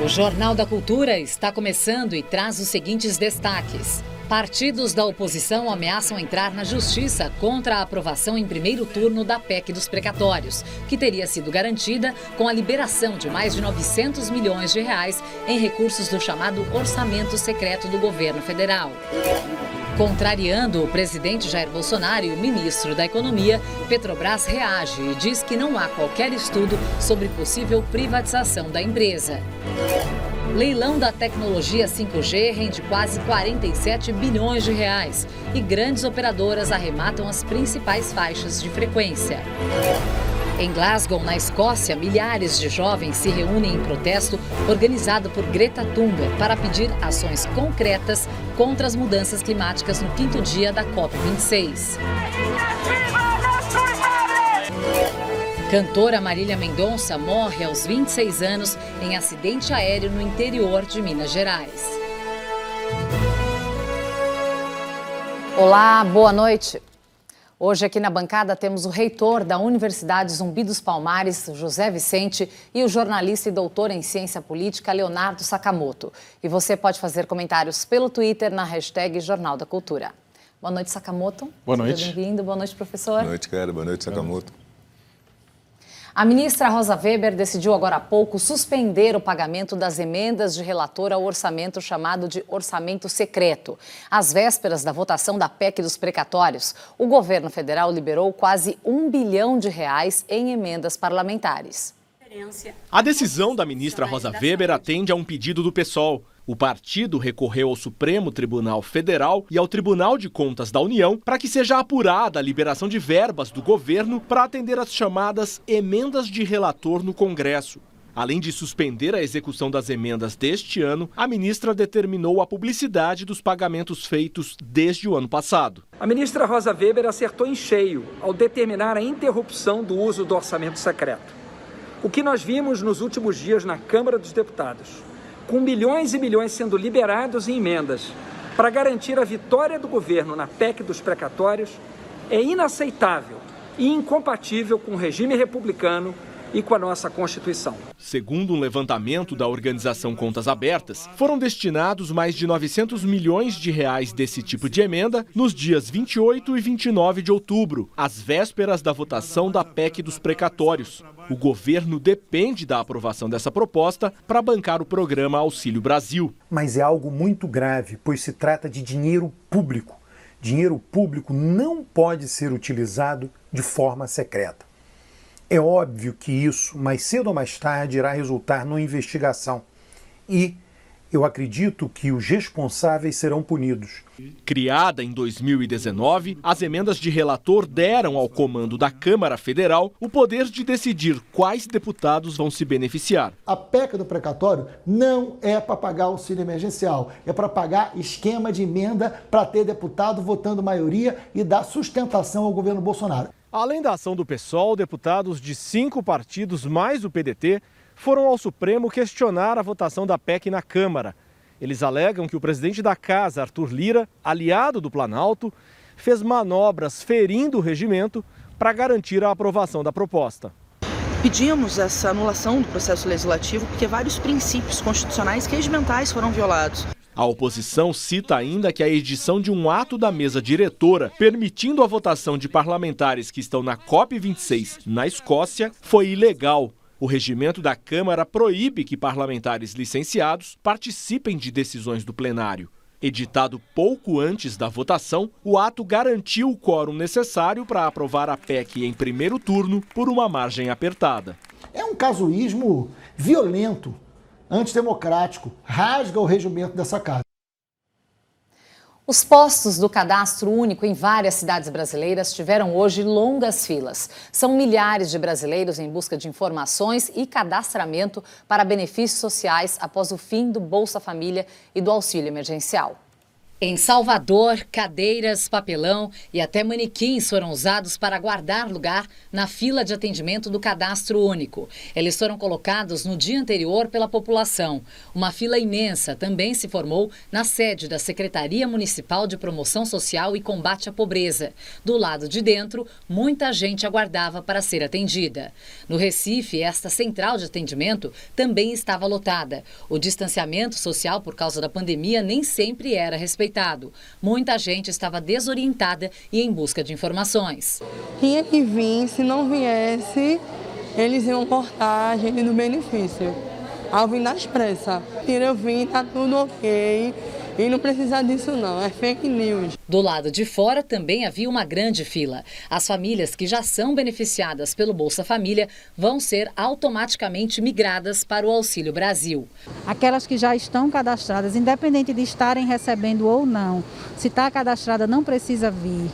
O Jornal da Cultura está começando e traz os seguintes destaques. Partidos da oposição ameaçam entrar na justiça contra a aprovação em primeiro turno da PEC dos precatórios, que teria sido garantida com a liberação de mais de 900 milhões de reais em recursos do chamado orçamento secreto do governo federal. Contrariando o presidente Jair Bolsonaro e o ministro da Economia, Petrobras reage e diz que não há qualquer estudo sobre possível privatização da empresa. Leilão da tecnologia 5G rende quase 47 bilhões de reais e grandes operadoras arrematam as principais faixas de frequência. Em Glasgow, na Escócia, milhares de jovens se reúnem em protesto organizado por Greta Thunberg para pedir ações concretas contra as mudanças climáticas no 5º dia da COP26. Cantora Marília Mendonça morre aos 26 anos em acidente aéreo no interior de Minas Gerais. Olá, boa noite. Hoje aqui na bancada temos o reitor da Universidade Zumbi dos Palmares, José Vicente, e o jornalista e doutor em ciência política, Leonardo Sakamoto. E você pode fazer comentários pelo Twitter na hashtag Jornal da Cultura. Boa noite, Sakamoto. Boa noite. Seja bem-vindo. Boa noite, professor. Boa noite, cara. Boa noite, Sakamoto. A ministra Rosa Weber decidiu agora há pouco suspender o pagamento das emendas de relator ao orçamento chamado de orçamento secreto. Às vésperas da votação da PEC dos precatórios, o governo federal liberou quase R$1 bilhão em emendas parlamentares. A decisão da ministra Rosa Weber atende a um pedido do PSOL. O partido recorreu ao Supremo Tribunal Federal e ao Tribunal de Contas da União para que seja apurada a liberação de verbas do governo para atender às chamadas emendas de relator no Congresso. Além de suspender a execução das emendas deste ano, a ministra determinou a publicidade dos pagamentos feitos desde o ano passado. A ministra Rosa Weber acertou em cheio ao determinar a interrupção do uso do orçamento secreto. O que nós vimos nos últimos dias na Câmara dos Deputados, com milhões e milhões sendo liberados em emendas para garantir a vitória do governo na PEC dos precatórios, é inaceitável e incompatível com o regime republicano e com a nossa Constituição. Segundo um levantamento da organização Contas Abertas, foram destinados mais de 900 milhões de reais desse tipo de emenda nos dias 28 e 29 de outubro, às vésperas da votação da PEC dos precatórios. O governo depende da aprovação dessa proposta para bancar o programa Auxílio Brasil. Mas é algo muito grave, pois se trata de dinheiro público. Dinheiro público não pode ser utilizado de forma secreta. É óbvio que isso, mais cedo ou mais tarde, irá resultar numa investigação. E eu acredito que os responsáveis serão punidos. Criada em 2019, as emendas de relator deram ao comando da Câmara Federal o poder de decidir quais deputados vão se beneficiar. A PEC do precatório não é para pagar auxílio emergencial, é para pagar esquema de emenda para ter deputado votando maioria e dar sustentação ao governo Bolsonaro. Além da ação do PSOL, deputados de 5 partidos mais o PDT foram ao Supremo questionar a votação da PEC na Câmara. Eles alegam que o presidente da Casa, Arthur Lira, aliado do Planalto, fez manobras ferindo o regimento para garantir a aprovação da proposta. Pedimos essa anulação do processo legislativo porque vários princípios constitucionais e regimentais foram violados. A oposição cita ainda que a edição de um ato da mesa diretora permitindo a votação de parlamentares que estão na COP26 na Escócia foi ilegal. O regimento da Câmara proíbe que parlamentares licenciados participem de decisões do plenário. Editado pouco antes da votação, o ato garantiu o quórum necessário para aprovar a PEC em primeiro turno por uma margem apertada. É um casuísmo violento, antidemocrático, rasga o regimento dessa casa. Os postos do Cadastro Único em várias cidades brasileiras tiveram hoje longas filas. São milhares de brasileiros em busca de informações e cadastramento para benefícios sociais após o fim do Bolsa Família e do auxílio emergencial. Em Salvador, cadeiras, papelão e até manequins foram usados para guardar lugar na fila de atendimento do Cadastro Único. Eles foram colocados no dia anterior pela população. Uma fila imensa também se formou na sede da Secretaria Municipal de Promoção Social e Combate à Pobreza. Do lado de dentro, muita gente aguardava para ser atendida. No Recife, esta central de atendimento também estava lotada. O distanciamento social por causa da pandemia nem sempre era respeitado. Muita gente estava desorientada e em busca de informações. Tinha que vir, se não viesse, eles iam cortar a gente do benefício. Ao vir nas pressas. Eu vim, tá tudo ok. E não precisa disso não, é fake news. Do lado de fora também havia uma grande fila. As famílias que já são beneficiadas pelo Bolsa Família vão ser automaticamente migradas para o Auxílio Brasil. Aquelas que já estão cadastradas, independente de estarem recebendo ou não, se está cadastrada não precisa vir.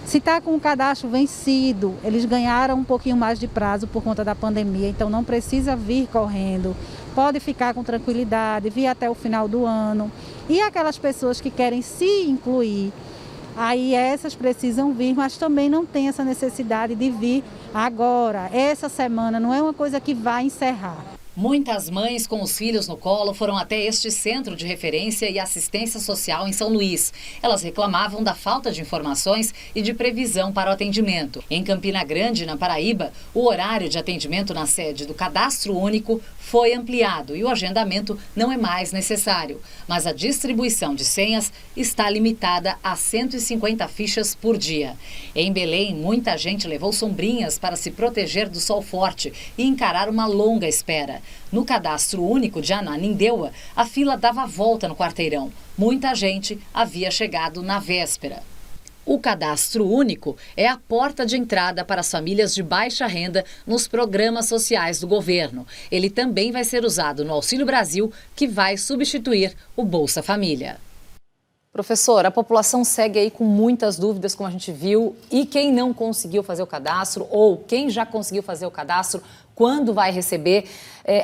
Se está com o cadastro vencido, eles ganharam um pouquinho mais de prazo por conta da pandemia, então não precisa vir correndo. Pode ficar com tranquilidade, vir até o final do ano. E aquelas pessoas que querem se incluir, aí essas precisam vir, mas também não tem essa necessidade de vir agora. Essa semana não é uma coisa que vai encerrar. Muitas mães com os filhos no colo foram até este centro de referência e assistência social em São Luís. Elas reclamavam da falta de informações e de previsão para o atendimento. Em Campina Grande, na Paraíba, o horário de atendimento na sede do Cadastro Único foi ampliado e o agendamento não é mais necessário. Mas a distribuição de senhas está limitada a 150 fichas por dia. Em Belém, muita gente levou sombrinhas para se proteger do sol forte e encarar uma longa espera. No Cadastro Único de Ananindeua, a fila dava a volta no quarteirão. Muita gente havia chegado na véspera. O Cadastro Único é a porta de entrada para as famílias de baixa renda nos programas sociais do governo. Ele também vai ser usado no Auxílio Brasil, que vai substituir o Bolsa Família. Professor, a população segue aí com muitas dúvidas, como a gente viu, e quem não conseguiu fazer o cadastro ou quem já conseguiu fazer o cadastro, quando vai receber?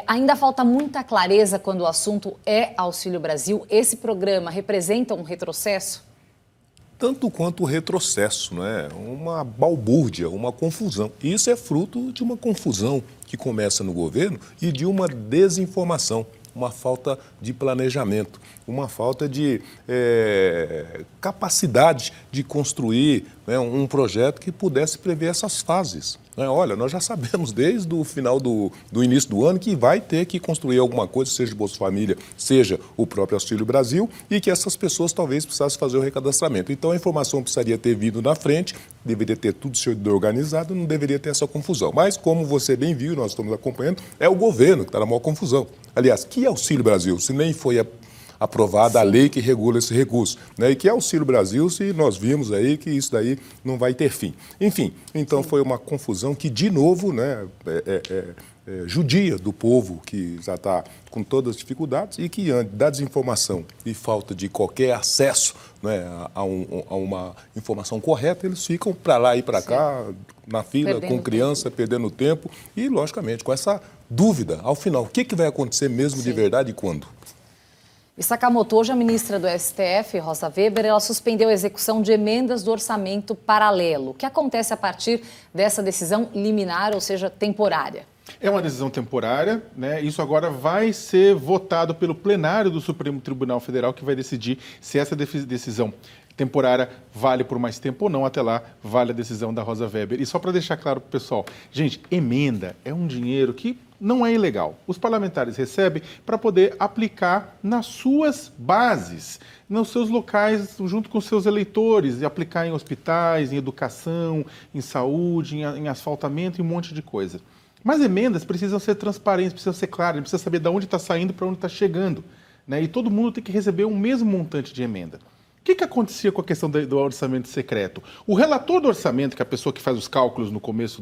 Ainda falta muita clareza quando o assunto é Auxílio Brasil. Esse programa representa um retrocesso? Tanto quanto o retrocesso, não é? Uma balbúrdia, uma confusão. E isso é fruto de uma confusão que começa no governo e de uma desinformação, uma falta de planejamento, uma falta de capacidade de construir, né, um projeto que pudesse prever essas fases. Olha, nós já sabemos desde o final do início do ano que vai ter que construir alguma coisa, seja o Bolsa Família, seja o próprio Auxílio Brasil, e que essas pessoas talvez precisassem fazer o recadastramento. Então a informação precisaria ter vindo na frente, deveria ter tudo sido organizado, não deveria ter essa confusão. Mas, como você bem viu, nós estamos acompanhando, é o governo que está na maior confusão. Aliás, que Auxílio Brasil, se nem foi aprovada a lei que regula esse recurso, né? E que Auxílio Brasil, se nós vimos aí que isso daí não vai ter fim. Enfim, então foi uma confusão que, de novo, né, judia do povo que já está com todas as dificuldades e que, da desinformação e falta de qualquer acesso, né, a uma informação correta, eles ficam para lá e para cá, na fila, perdendo com criança, tempo. Perdendo tempo e, logicamente, com essa dúvida, ao final, o que vai acontecer mesmo de verdade e quando? E Sakamoto, hoje a ministra do STF, Rosa Weber, ela suspendeu a execução de emendas do orçamento paralelo. O que acontece a partir dessa decisão liminar, ou seja, temporária? É uma decisão temporária, né? Isso agora vai ser votado pelo plenário do Supremo Tribunal Federal, que vai decidir se essa decisão temporária vale por mais tempo ou não. Até lá, vale a decisão da Rosa Weber. E só para deixar claro para o pessoal, gente, emenda é um dinheiro que não é ilegal. Os parlamentares recebem para poder aplicar nas suas bases, nos seus locais, junto com os seus eleitores, e aplicar em hospitais, em educação, em saúde, em asfaltamento e um monte de coisa. Mas emendas precisam ser transparentes, precisam ser claras, precisa saber de onde está saindo para onde está chegando, né? E todo mundo tem que receber o mesmo montante de emenda. O que acontecia com a questão do orçamento secreto? O relator do orçamento, que é a pessoa que faz os cálculos no começo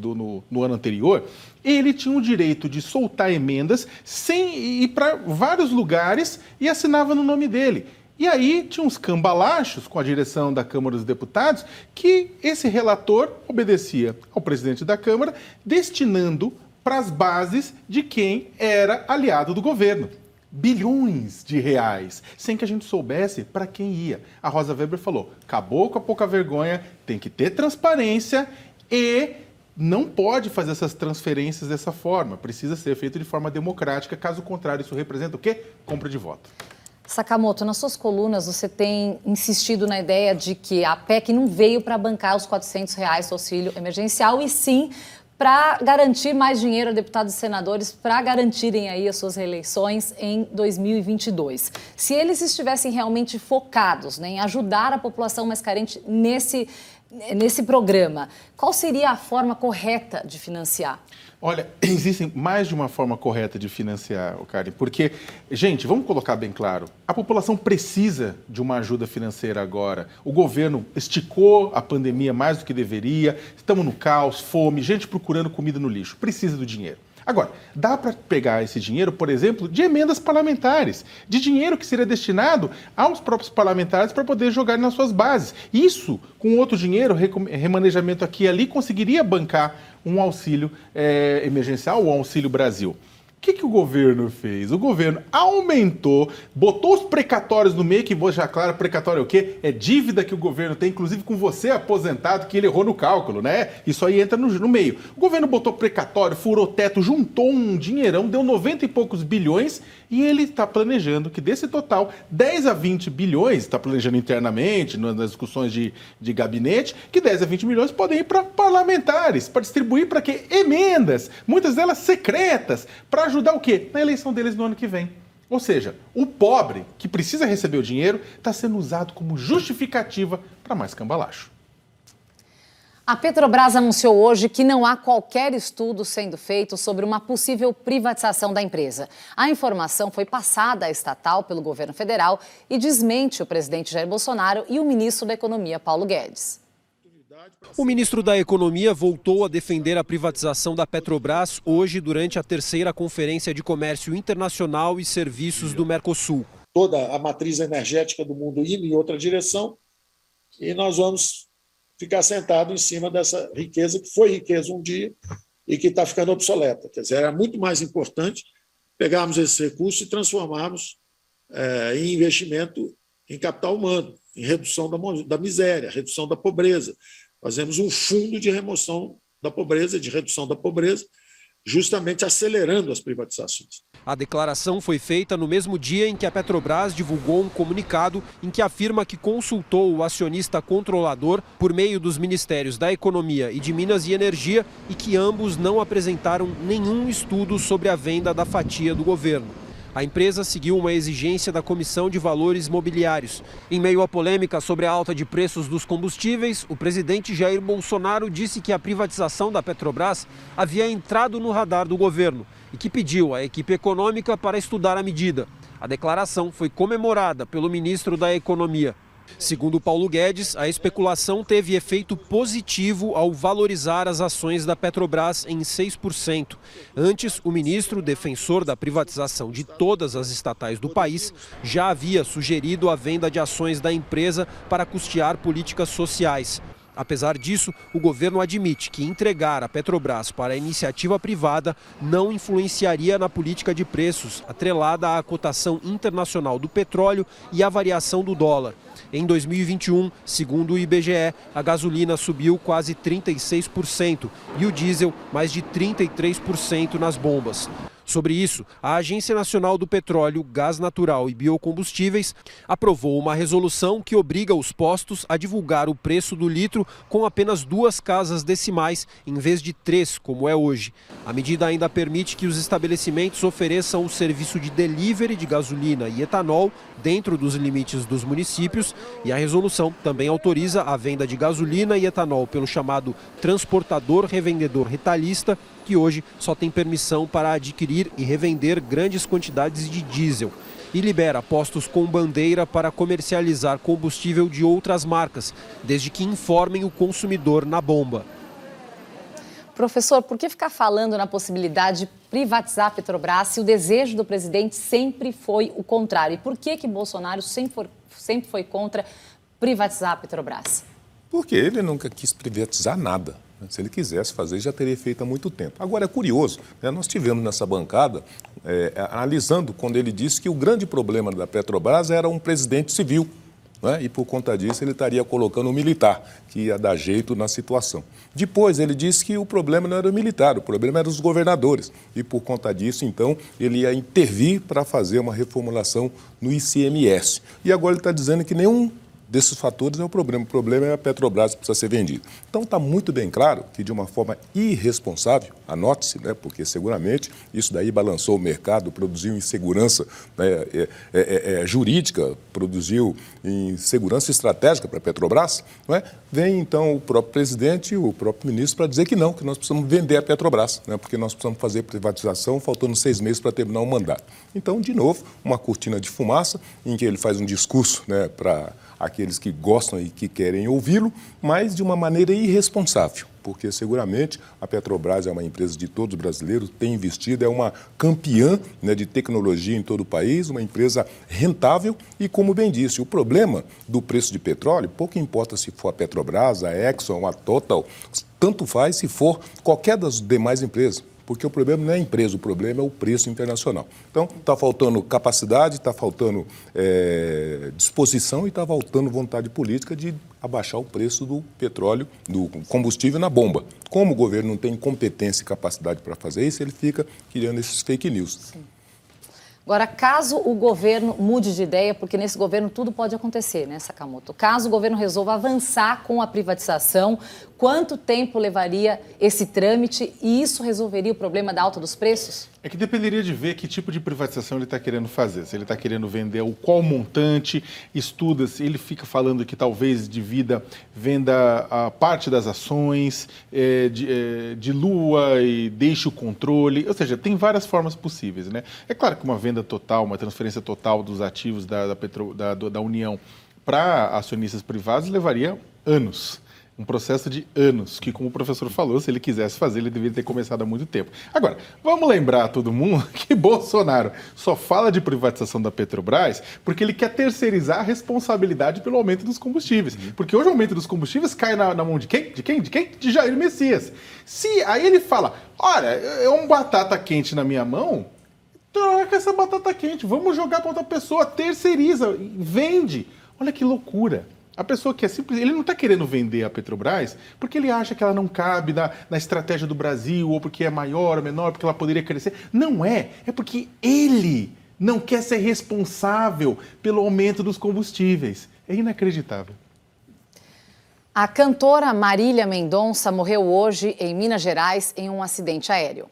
no ano anterior, ele tinha o direito de soltar emendas sem ir para vários lugares e assinava no nome dele. E aí tinha uns cambalachos com a direção da Câmara dos Deputados que esse relator obedecia ao presidente da Câmara, destinando para as bases de quem era aliado do governo. bilhões de reais, sem que a gente soubesse para quem ia. A Rosa Weber falou, acabou com a pouca vergonha, tem que ter transparência e não pode fazer essas transferências dessa forma. Precisa ser feito de forma democrática, caso contrário, isso representa o quê? Compra de voto. Sakamoto, nas suas colunas você tem insistido na ideia de que a PEC não veio para bancar os R$400 do auxílio emergencial e sim para garantir mais dinheiro a deputados e senadores para garantirem aí as suas reeleições em 2022. Se eles estivessem realmente focados, né, em ajudar a população mais carente nesse programa, qual seria a forma correta de financiar? Olha, existe mais de uma forma correta de financiar, Karen, porque, gente, vamos colocar bem claro, a população precisa de uma ajuda financeira agora. O governo esticou a pandemia mais do que deveria, estamos no caos, fome, gente procurando comida no lixo, precisa do dinheiro. Agora, dá para pegar esse dinheiro, por exemplo, de emendas parlamentares, de dinheiro que seria destinado aos próprios parlamentares para poder jogar nas suas bases. Isso, com outro dinheiro, remanejamento aqui e ali, conseguiria bancar um auxílio emergencial, o Auxílio Brasil. O que o governo fez? O governo aumentou, botou os precatórios no meio, que vou já claro, precatório é o quê? É dívida que o governo tem, inclusive com você aposentado, que ele errou no cálculo, né? Isso aí entra no meio. O governo botou precatório, furou teto, juntou um dinheirão, deu 90 e poucos bilhões e ele está planejando que desse total, 10 a 20 bilhões, está planejando internamente, nas discussões de gabinete, que 10 a 20 milhões podem ir para parlamentares, para distribuir para quê? Emendas, muitas delas secretas, para ajudar o quê? Na eleição deles no ano que vem. Ou seja, o pobre que precisa receber o dinheiro está sendo usado como justificativa para mais cambalacho. A Petrobras anunciou hoje que não há qualquer estudo sendo feito sobre uma possível privatização da empresa. A informação foi passada à estatal pelo governo federal e desmente o presidente Jair Bolsonaro e o ministro da Economia, Paulo Guedes. O ministro da Economia voltou a defender a privatização da Petrobras hoje durante a terceira Conferência de Comércio Internacional e Serviços do Mercosul. Toda a matriz energética do mundo indo em outra direção e nós vamos ficar sentado em cima dessa riqueza que foi riqueza um dia e que está ficando obsoleta. Quer dizer, era muito mais importante pegarmos esse recurso e transformarmos em investimento em capital humano, em redução da miséria, redução da pobreza. Fazemos um fundo de remoção da pobreza, de redução da pobreza, justamente acelerando as privatizações. A declaração foi feita no mesmo dia em que a Petrobras divulgou um comunicado em que afirma que consultou o acionista controlador por meio dos Ministérios da Economia e de Minas e Energia e que ambos não apresentaram nenhum estudo sobre a venda da fatia do governo. A empresa seguiu uma exigência da Comissão de Valores Mobiliários. Em meio à polêmica sobre a alta de preços dos combustíveis, o presidente Jair Bolsonaro disse que a privatização da Petrobras havia entrado no radar do governo e que pediu à equipe econômica para estudar a medida. A declaração foi comemorada pelo ministro da Economia. Segundo Paulo Guedes, a especulação teve efeito positivo ao valorizar as ações da Petrobras em 6%. Antes, o ministro, defensor da privatização de todas as estatais do país, já havia sugerido a venda de ações da empresa para custear políticas sociais. Apesar disso, o governo admite que entregar a Petrobras para a iniciativa privada não influenciaria na política de preços, atrelada à cotação internacional do petróleo e à variação do dólar. Em 2021, segundo o IBGE, a gasolina subiu quase 36% e o diesel mais de 33% nas bombas. Sobre isso, a Agência Nacional do Petróleo, Gás Natural e Biocombustíveis aprovou uma resolução que obriga os postos a divulgar o preço do litro com apenas 2 casas decimais, em vez de 3, como é hoje. A medida ainda permite que os estabelecimentos ofereçam o serviço de delivery de gasolina e etanol dentro dos limites dos municípios e a resolução também autoriza a venda de gasolina e etanol pelo chamado transportador revendedor retalhista, que hoje só tem permissão para adquirir e revender grandes quantidades de diesel. E libera postos com bandeira para comercializar combustível de outras marcas, desde que informem o consumidor na bomba. Professor, por que ficar falando na possibilidade de privatizar a Petrobras se o desejo do presidente sempre foi o contrário? E por que Bolsonaro sempre foi contra privatizar a Petrobras? Porque ele nunca quis privatizar nada. Se ele quisesse fazer, já teria feito há muito tempo. Agora, é curioso, né? Nós tivemos nessa bancada analisando quando ele disse que o grande problema da Petrobras era um presidente civil, né? E por conta disso ele estaria colocando um militar, que ia dar jeito na situação. Depois ele disse que o problema não era o militar, o problema era os governadores. E por conta disso, então, ele ia intervir para fazer uma reformulação no ICMS. E agora ele está dizendo que nenhum desses fatores é o problema é a Petrobras que precisa ser vendida. Então está muito bem claro que de uma forma irresponsável, anote-se, né, porque seguramente isso daí balançou o mercado, produziu insegurança, né, jurídica, produziu insegurança estratégica para a Petrobras, não é? Vem então o próprio presidente e o próprio ministro para dizer que não, que nós precisamos vender a Petrobras, né, porque nós precisamos fazer privatização faltando 6 meses para terminar o mandato. Então, de novo, uma cortina de fumaça em que ele faz um discurso, né, para aqueles que gostam e que querem ouvi-lo, mas de uma maneira irresponsável, porque seguramente a Petrobras é uma empresa de todos os brasileiros, tem investido, é uma campeã, né, de tecnologia em todo o país, uma empresa rentável e, como bem disse, o problema do preço de petróleo, pouco importa se for a Petrobras, a Exxon, a Total, tanto faz se for qualquer das demais empresas. Porque o problema não é a empresa, o problema é o preço internacional. Então, está faltando capacidade, está faltando disposição e está faltando vontade política de abaixar o preço do petróleo, do combustível na bomba. Como o governo não tem competência e capacidade para fazer isso, ele fica criando esses fake news. Sim. Agora, caso o governo mude de ideia, porque nesse governo tudo pode acontecer, né, Sakamoto? Caso o governo resolva avançar com a privatização, quanto tempo levaria esse trâmite e isso resolveria o problema da alta dos preços? É que dependeria de ver que tipo de privatização ele está querendo fazer. Se ele está querendo vender qual montante, estuda, se ele fica falando que talvez venda a parte das ações, dilua e deixe o controle. Ou seja, tem várias formas possíveis, né? É claro que uma venda total, uma transferência total dos ativos da União para acionistas privados levaria anos. Um processo de anos, que, como o professor falou, se ele quisesse fazer, ele deveria ter começado há muito tempo. Agora, vamos lembrar a todo mundo que Bolsonaro só fala de privatização da Petrobras porque ele quer terceirizar a responsabilidade pelo aumento dos combustíveis. Porque hoje o aumento dos combustíveis cai na mão de quem? De quem? De quem? De Jair Messias. Aí ele fala, olha, é um batata quente na minha mão, troca essa batata quente, vamos jogar para outra pessoa, terceiriza, vende. Olha que loucura. A pessoa que é simples, ele não está querendo vender a Petrobras porque ele acha que ela não cabe na estratégia do Brasil, ou porque é maior ou menor, porque ela poderia crescer. Não é porque ele não quer ser responsável pelo aumento dos combustíveis. É inacreditável. A cantora Marília Mendonça morreu hoje em Minas Gerais em um acidente aéreo.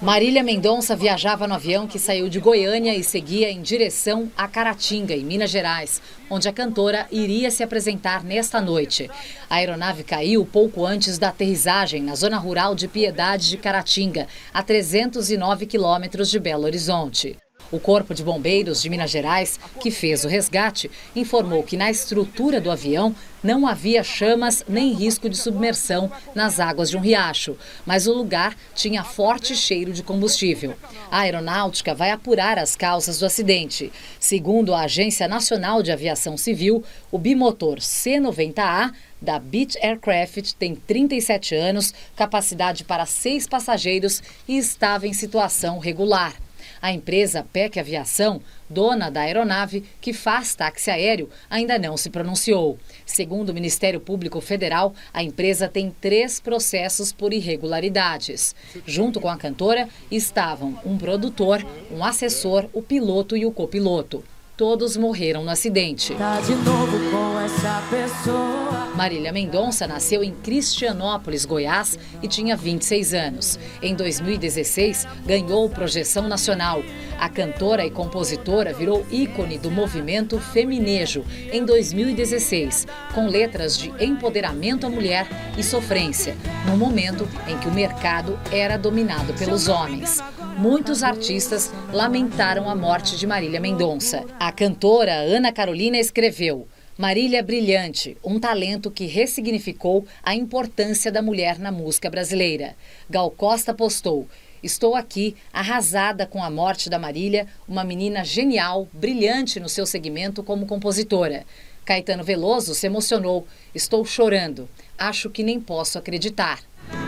Marília Mendonça viajava no avião que saiu de Goiânia e seguia em direção a Caratinga, em Minas Gerais, onde a cantora iria se apresentar nesta noite. A aeronave caiu pouco antes da aterrissagem na zona rural de Piedade de Caratinga, a 309 quilômetros de Belo Horizonte. O Corpo de Bombeiros de Minas Gerais, que fez o resgate, informou que na estrutura do avião não havia chamas nem risco de submersão nas águas de um riacho, mas o lugar tinha forte cheiro de combustível. A aeronáutica vai apurar as causas do acidente. Segundo a Agência Nacional de Aviação Civil, o bimotor C-90A da Beech Aircraft tem 37 anos, capacidade para 6 passageiros e estava em situação regular. A empresa PEC Aviação, dona da aeronave, que faz táxi aéreo, ainda não se pronunciou. Segundo o Ministério Público Federal, a empresa tem 3 processos por irregularidades. Junto com a cantora estavam um produtor, um assessor, o piloto e o copiloto. Todos morreram no acidente. Tá de novo com essa pessoa. Marília Mendonça nasceu em Cristianópolis, Goiás, e tinha 26 anos. Em 2016, ganhou Projeção Nacional. A cantora e compositora virou ícone do movimento feminejo em 2016, com letras de empoderamento à mulher e sofrência, no momento em que o mercado era dominado pelos homens. Muitos artistas lamentaram a morte de Marília Mendonça. A cantora Ana Carolina escreveu: Marília brilhante, um talento que ressignificou a importância da mulher na música brasileira. Gal Costa postou: estou aqui, arrasada com a morte da Marília, uma menina genial, brilhante no seu segmento como compositora. Caetano Veloso se emocionou: estou chorando, acho que nem posso acreditar.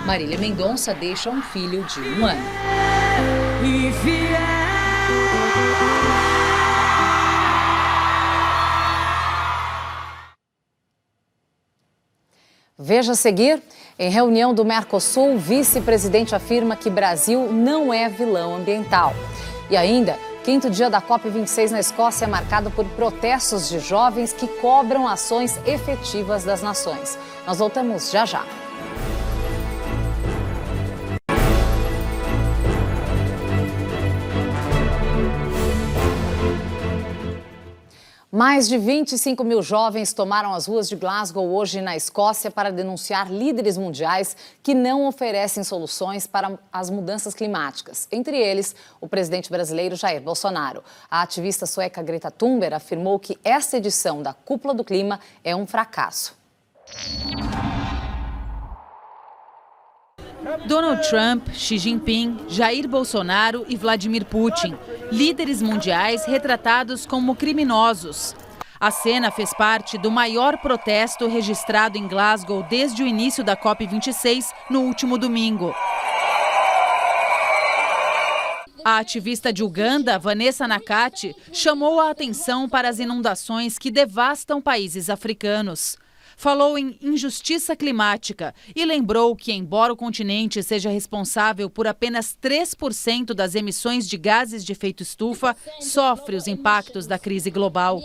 Marília Mendonça deixa um filho de 1 ano. e fiel. Veja a seguir, em reunião do Mercosul, o vice-presidente afirma que Brasil não é vilão ambiental. E ainda, quinto dia da COP26 na Escócia é marcado por protestos de jovens que cobram ações efetivas das nações. Nós voltamos já já. Mais de 25 mil jovens tomaram as ruas de Glasgow hoje na Escócia para denunciar líderes mundiais que não oferecem soluções para as mudanças climáticas. Entre eles, o presidente brasileiro Jair Bolsonaro. A ativista sueca Greta Thunberg afirmou que esta edição da Cúpula do Clima é um fracasso. Donald Trump, Xi Jinping, Jair Bolsonaro e Vladimir Putin, líderes mundiais retratados como criminosos. A cena fez parte do maior protesto registrado em Glasgow desde o início da COP26 no último domingo. A ativista de Uganda, Vanessa Nakate, chamou a atenção para as inundações que devastam países africanos. Falou em injustiça climática e lembrou que, embora o continente seja responsável por apenas 3% das emissões de gases de efeito estufa, sofre os impactos da crise global.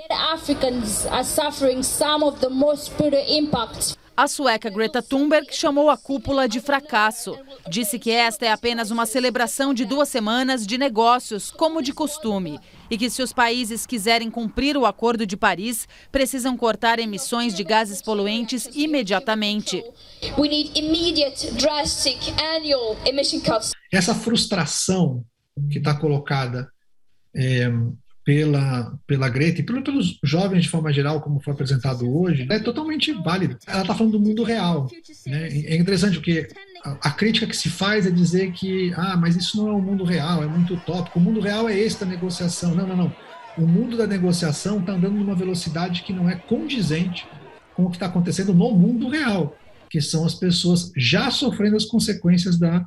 A sueca Greta Thunberg chamou a cúpula de fracasso. Disse que esta é apenas uma celebração de 2 semanas de negócios, como de costume. E que se os países quiserem cumprir o Acordo de Paris, precisam cortar emissões de gases poluentes imediatamente. Essa frustração que está colocada pela Greta e pelos jovens de forma geral, como foi apresentado hoje, é totalmente válida. Ela está falando do mundo real, né? É interessante porque a crítica que se faz é dizer que mas isso não é o mundo real, é muito utópico. O mundo real é esse da negociação. Não. O mundo da negociação está andando numa velocidade que não é condizente com o que está acontecendo no mundo real, que são as pessoas já sofrendo as consequências da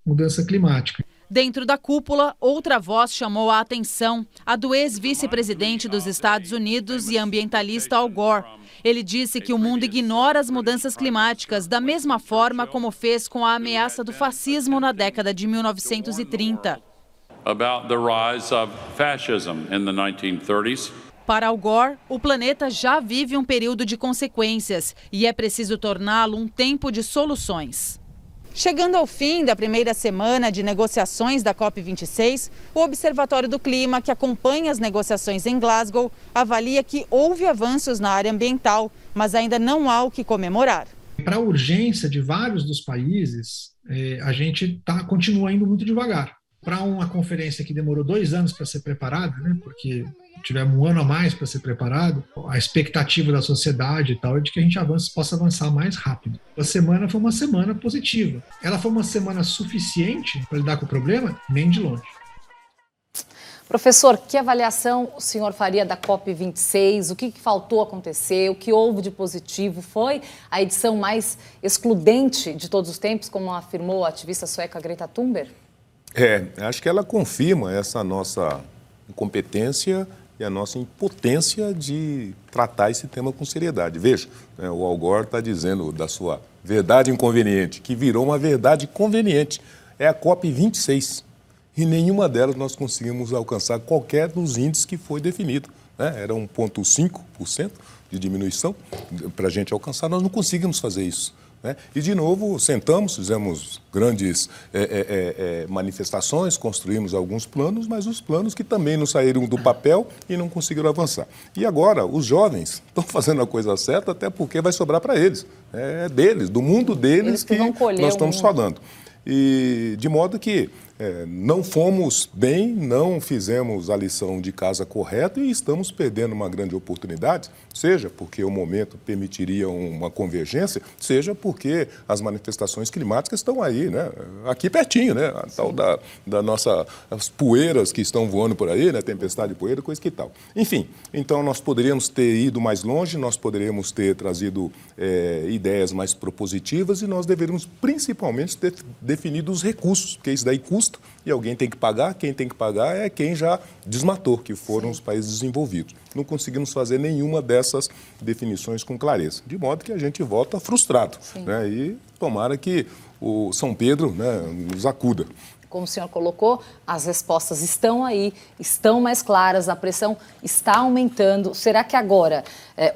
mudança climática. Dentro da cúpula, outra voz chamou a atenção, a do ex-vice-presidente dos Estados Unidos e ambientalista Al Gore. Ele disse que o mundo ignora as mudanças climáticas da mesma forma como fez com a ameaça do fascismo na década de 1930. Para Al Gore, o planeta já vive um período de consequências e é preciso torná-lo um tempo de soluções. Chegando ao fim da primeira semana de negociações da COP26, o Observatório do Clima, que acompanha as negociações em Glasgow, avalia que houve avanços na área ambiental, mas ainda não há o que comemorar. Para a urgência de vários dos países, a gente continua indo muito devagar. Para uma conferência que demorou 2 anos para ser preparada, né, porque tivemos 1 ano a mais para ser preparado, a expectativa da sociedade e tal é de que a gente possa avançar mais rápido. A semana foi uma semana positiva. Ela foi uma semana suficiente para lidar com o problema? Nem de longe. Professor, que avaliação o senhor faria da COP26? O que faltou acontecer? O que houve de positivo? Foi a edição mais excludente de todos os tempos, como afirmou a ativista sueca Greta Thunberg? Acho que ela confirma essa nossa incompetência e a nossa impotência de tratar esse tema com seriedade. Veja, o Al Gore está dizendo da sua verdade inconveniente, que virou uma verdade conveniente. É a COP26. E nenhuma delas nós conseguimos alcançar qualquer dos índices que foi definido. Era 1,5% de diminuição para a gente alcançar, nós não conseguimos fazer isso. E, de novo, sentamos, fizemos grandes manifestações, construímos alguns planos, mas os planos que também não saíram do papel e não conseguiram avançar. E agora, os jovens estão fazendo a coisa certa, até porque vai sobrar para eles. É deles, do mundo deles que nós estamos falando. E de modo que não fomos bem, não fizemos a lição de casa correta e estamos perdendo uma grande oportunidade, seja porque o momento permitiria uma convergência, seja porque as manifestações climáticas estão aí, né? Aqui pertinho, né? A tal da nossa, as poeiras que estão voando por aí, né? Tempestade de poeira, coisa que tal. Enfim, então nós poderíamos ter ido mais longe, nós poderíamos ter trazido ideias mais propositivas e nós deveríamos principalmente ter definido os recursos, porque isso daí custa custo e alguém tem que pagar. Quem tem que pagar é quem já desmatou, que foram os países desenvolvidos. Não conseguimos fazer nenhuma dessas definições com clareza, de modo que a gente volta frustrado, né? E tomara que o São Pedro, né, nos acuda. Como o senhor colocou, as respostas estão aí, estão mais claras, a pressão está aumentando. Será que agora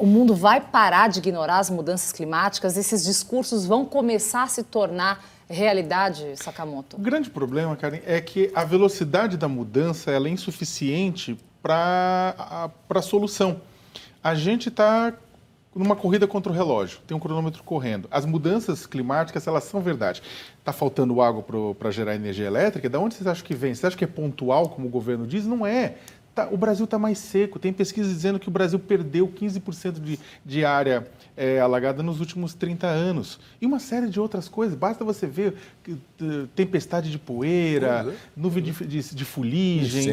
o mundo vai parar de ignorar as mudanças climáticas? Esses discursos vão começar a se tornar realidade, Sakamoto? O grande problema, Karen, é que a velocidade da mudança ela é insuficiente para a solução. A gente está numa corrida contra o relógio, tem um cronômetro correndo. As mudanças climáticas, elas são verdade. Está faltando água para gerar energia elétrica? Da onde vocês acham que vem? Você acha que é pontual, como o governo diz? Não é. O Brasil está mais seco. Tem pesquisas dizendo que o Brasil perdeu 15% de área alagada nos últimos 30 anos. E uma série de outras coisas. Basta você ver tempestade de poeira, nuvem de fuligem,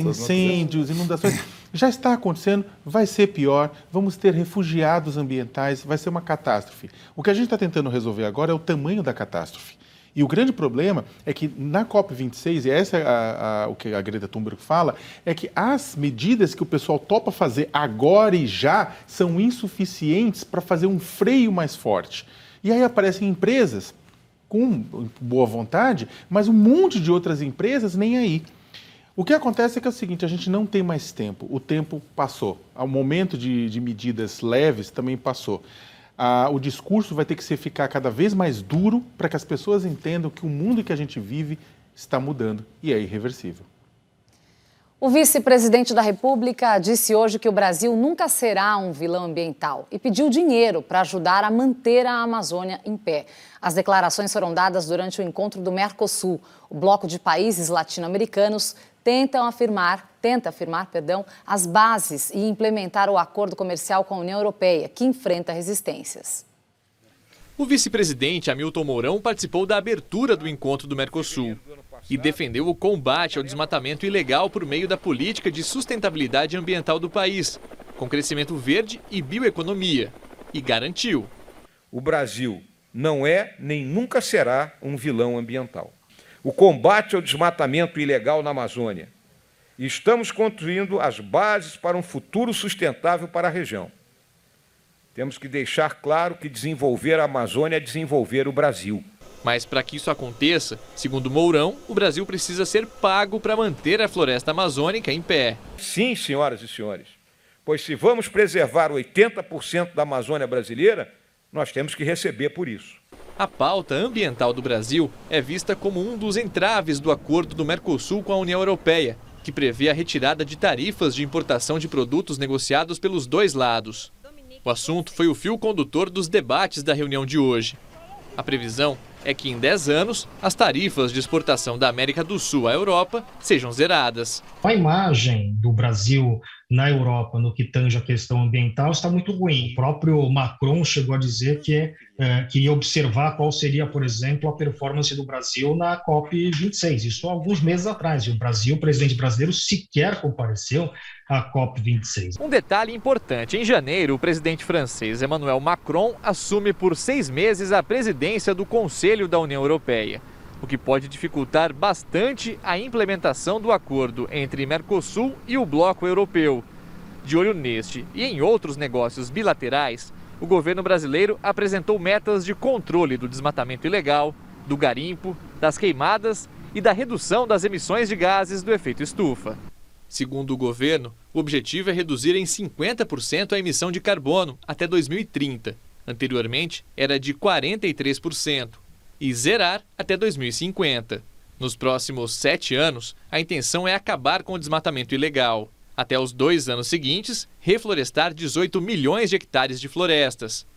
incêndios, inundações. Já está acontecendo, vai ser pior, vamos ter refugiados ambientais, vai ser uma catástrofe. O que a gente está tentando resolver agora é o tamanho da catástrofe. E o grande problema é que na COP26, e essa é o que a Greta Thunberg fala, é que as medidas que o pessoal topa fazer agora e já são insuficientes para fazer um freio mais forte. E aí aparecem empresas com boa vontade, mas um monte de outras empresas nem aí. O que acontece é que é o seguinte, a gente não tem mais tempo, o tempo passou. O momento de medidas leves também passou. O discurso vai ter que ficar cada vez mais duro para que as pessoas entendam que o mundo que a gente vive está mudando e é irreversível. O vice-presidente da República disse hoje que o Brasil nunca será um vilão ambiental e pediu dinheiro para ajudar a manter a Amazônia em pé. As declarações foram dadas durante o encontro do Mercosul. O bloco de países latino-americanos tenta afirmar as bases e implementar o acordo comercial com a União Europeia, que enfrenta resistências. O vice-presidente Hamilton Mourão participou da abertura do encontro do Mercosul e defendeu o combate ao desmatamento ilegal por meio da política de sustentabilidade ambiental do país, com crescimento verde e bioeconomia, e garantiu: o Brasil não é nem nunca será um vilão ambiental. O combate ao desmatamento ilegal na Amazônia. E estamos construindo as bases para um futuro sustentável para a região. Temos que deixar claro que desenvolver a Amazônia é desenvolver o Brasil. Mas para que isso aconteça, segundo Mourão, o Brasil precisa ser pago para manter a floresta amazônica em pé. Sim, senhoras e senhores, pois se vamos preservar 80% da Amazônia brasileira, nós temos que receber por isso. A pauta ambiental do Brasil é vista como um dos entraves do acordo do Mercosul com a União Europeia, que prevê a retirada de tarifas de importação de produtos negociados pelos dois lados. O assunto foi o fio condutor dos debates da reunião de hoje. A previsão é que em 10 anos, as tarifas de exportação da América do Sul à Europa sejam zeradas. A imagem do Brasil na Europa no que tange a questão ambiental está muito ruim. O próprio Macron chegou a dizer que queria observar qual seria, por exemplo, a performance do Brasil na COP26. Isso há alguns meses atrás. E o presidente brasileiro, sequer compareceu à COP26. Um detalhe importante. Em janeiro, o presidente francês Emmanuel Macron assume por 6 meses a presidência do Conselho da União Europeia, o que pode dificultar bastante a implementação do acordo entre Mercosul e o bloco europeu. De olho neste e em outros negócios bilaterais, o governo brasileiro apresentou metas de controle do desmatamento ilegal, do garimpo, das queimadas e da redução das emissões de gases do efeito estufa. Segundo o governo, o objetivo é reduzir em 50% a emissão de carbono até 2030. Anteriormente, era de 43%. E zerar até 2050. Nos próximos 7 anos, a intenção é acabar com o desmatamento ilegal. Até os 2 anos seguintes, reflorestar 18 milhões de hectares de florestas.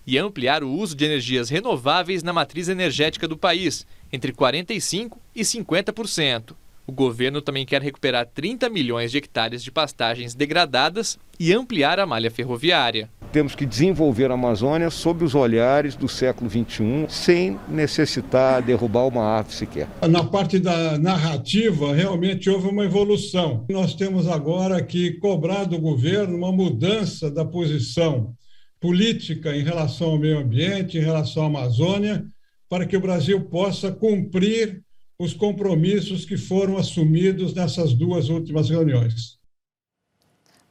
E ampliar o uso de energias renováveis na matriz energética do país, entre 45% e 50%. O governo também quer recuperar 30 milhões de hectares de pastagens degradadas e ampliar a malha ferroviária. Temos que desenvolver a Amazônia sob os olhares do século XXI, sem necessitar derrubar uma árvore sequer. Na parte da narrativa, realmente houve uma evolução. Nós temos agora que cobrar do governo uma mudança da posição política em relação ao meio ambiente, em relação à Amazônia, para que o Brasil possa cumprir os compromissos que foram assumidos nessas duas últimas reuniões.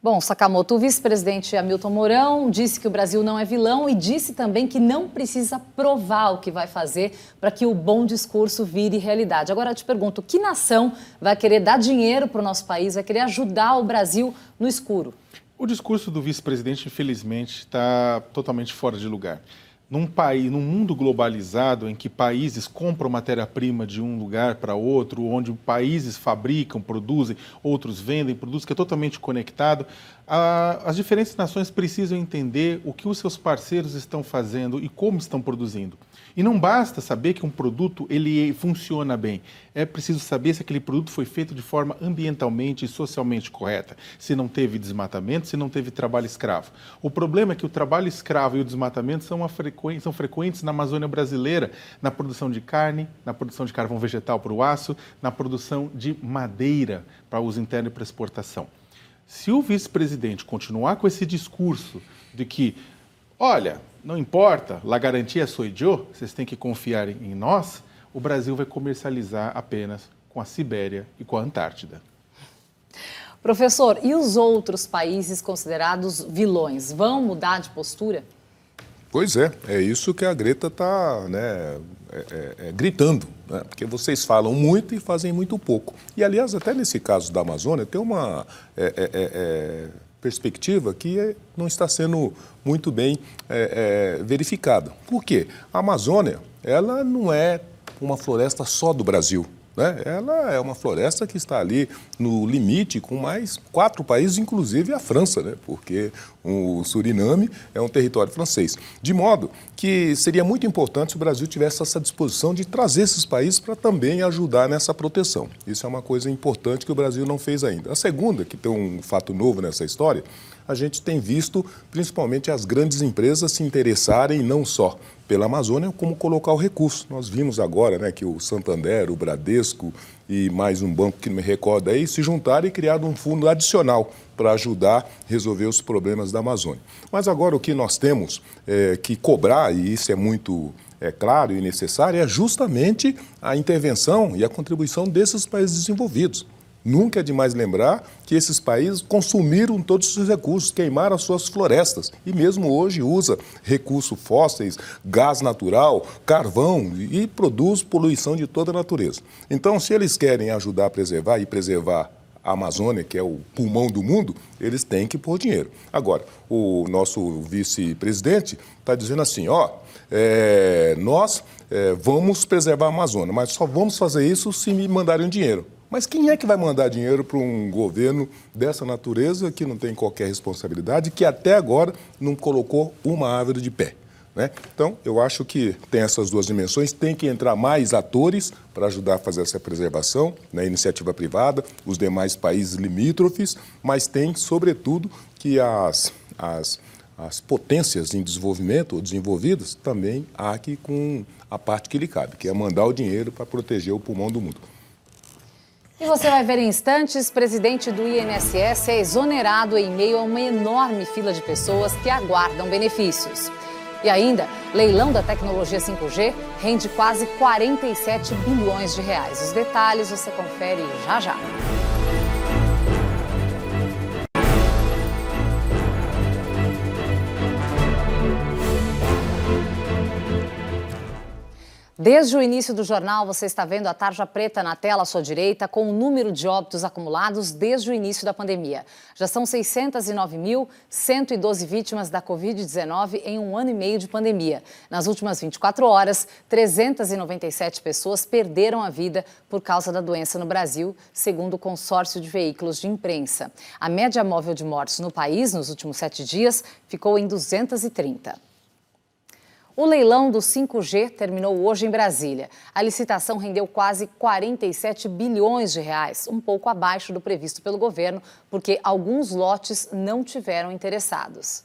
Bom, Sakamoto, o vice-presidente Hamilton Mourão disse que o Brasil não é vilão e disse também que não precisa provar o que vai fazer para que o bom discurso vire realidade. Agora eu te pergunto, que nação vai querer dar dinheiro para o nosso país, vai querer ajudar o Brasil no escuro? O discurso do vice-presidente, infelizmente, está totalmente fora de lugar. Num mundo globalizado em que países compram matéria-prima de um lugar para outro, onde países fabricam, produzem, outros vendem, produtos, que é totalmente conectado, as diferentes nações precisam entender o que os seus parceiros estão fazendo e como estão produzindo. E não basta saber que um produto ele funciona bem, é preciso saber se aquele produto foi feito de forma ambientalmente e socialmente correta, se não teve desmatamento, se não teve trabalho escravo. O problema é que o trabalho escravo e o desmatamento são frequentes na Amazônia brasileira, na produção de carne, na produção de carvão vegetal para o aço, na produção de madeira para uso interno e para exportação. Se o vice-presidente continuar com esse discurso de que, olha, não importa, la garantia soy yo, vocês têm que confiar em nós, o Brasil vai comercializar apenas com a Sibéria e com a Antártida. Professor, e os outros países considerados vilões vão mudar de postura? Pois é isso que a Greta está gritando, né? Porque vocês falam muito e fazem muito pouco. E, aliás, até nesse caso da Amazônia, tem uma perspectiva que não está sendo muito bem verificada. Por quê? A Amazônia, ela não é uma floresta só do Brasil, né? Ela é uma floresta que está ali no limite com mais 4 países, inclusive a França, né? Porque o Suriname é um território francês. De modo que seria muito importante se o Brasil tivesse essa disposição de trazer esses países para também ajudar nessa proteção. Isso é uma coisa importante que o Brasil não fez ainda. A segunda, que tem um fato novo nessa história, a gente tem visto principalmente as grandes empresas se interessarem não só pela Amazônia, como colocar o recurso. Nós vimos agora, né, que o Santander, o Bradesco e mais um banco que não me recordo aí, se juntaram e criaram um fundo adicional para ajudar a resolver os problemas da Amazônia. Mas agora o que nós temos que cobrar, e isso é muito claro e necessário, é justamente a intervenção e a contribuição desses países desenvolvidos. Nunca é demais lembrar que esses países consumiram todos os seus recursos, queimaram as suas florestas e mesmo hoje usa recursos fósseis, gás natural, carvão e produz poluição de toda a natureza. Então, se eles querem ajudar a preservar a Amazônia, que é o pulmão do mundo, eles têm que pôr dinheiro. Agora, o nosso vice-presidente está dizendo assim, nós vamos preservar a Amazônia, mas só vamos fazer isso se me mandarem dinheiro. Mas quem é que vai mandar dinheiro para um governo dessa natureza que não tem qualquer responsabilidade, que até agora não colocou uma árvore de pé, né? Então, eu acho que tem essas duas dimensões, tem que entrar mais atores para ajudar a fazer essa preservação, né? Iniciativa privada, os demais países limítrofes, mas tem, sobretudo, que as potências em desenvolvimento ou desenvolvidas também arquem com a parte que lhe cabe, que é mandar o dinheiro para proteger o pulmão do mundo. E você vai ver em instantes, presidente do INSS é exonerado em meio a uma enorme fila de pessoas que aguardam benefícios. E ainda, leilão da tecnologia 5G rende quase 47 bilhões de reais. Os detalhes você confere já já. Desde o início do jornal, você está vendo a tarja preta na tela à sua direita, com o número de óbitos acumulados desde o início da pandemia. Já são 609.112 vítimas da Covid-19 em 1 ano e meio de pandemia. Nas últimas 24 horas, 397 pessoas perderam a vida por causa da doença no Brasil, segundo o consórcio de veículos de imprensa. A média móvel de mortes no país nos últimos 7 dias ficou em 230. O leilão do 5G terminou hoje em Brasília. A licitação rendeu quase 47 bilhões de reais, um pouco abaixo do previsto pelo governo, porque alguns lotes não tiveram interessados.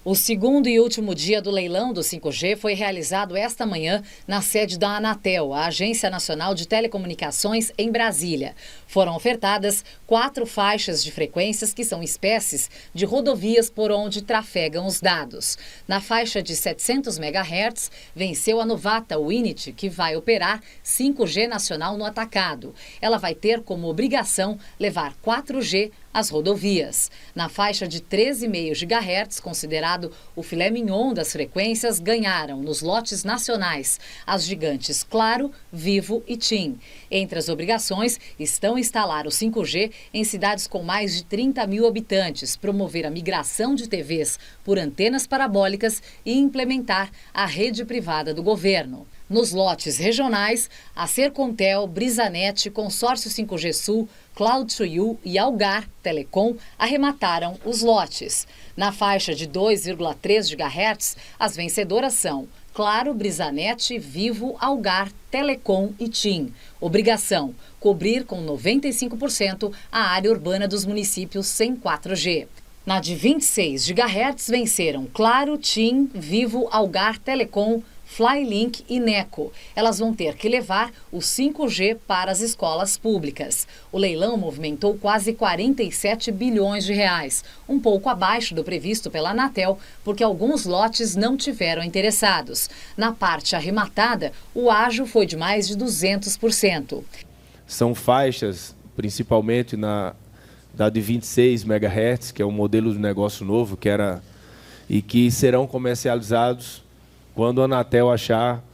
O segundo e último dia do leilão do 5G foi realizado esta manhã na sede da Anatel, a Agência Nacional de Telecomunicações, em Brasília. Foram ofertadas 4 faixas de frequências que são espécies de rodovias por onde trafegam os dados. Na faixa de 700 MHz, venceu a novata Winit, que vai operar 5G nacional no atacado. Ela vai ter como obrigação levar 4G às rodovias. Na faixa de 13,5 GHz, considerado o filé mignon das frequências, ganharam nos lotes nacionais as gigantes Claro, Vivo e TIM. Entre as obrigações estão instalar o 5G em cidades com mais de 30 mil habitantes, promover a migração de TVs por antenas parabólicas e implementar a rede privada do governo. Nos lotes regionais, a Sercontel, Brisanet, Consórcio 5G Sul, Cloud2U e Algar Telecom arremataram os lotes. Na faixa de 2,3 GHz, as vencedoras são Claro, Brisanet, Vivo, Algar, Telecom e TIM. Obrigação: cobrir com 95% a área urbana dos municípios sem 4G. Na de 26 GHz, venceram Claro, TIM, Vivo, Algar, Telecom, Flylink e Neco. Elas vão ter que levar o 5G para as escolas públicas. O leilão movimentou quase 47 bilhões de reais, um pouco abaixo do previsto pela Anatel, porque alguns lotes não tiveram interessados. Na parte arrematada, o ágio foi de mais de 200%. São faixas, principalmente da de 26 MHz, que é um modelo de negócio novo, e que serão comercializados quando a Anatel achar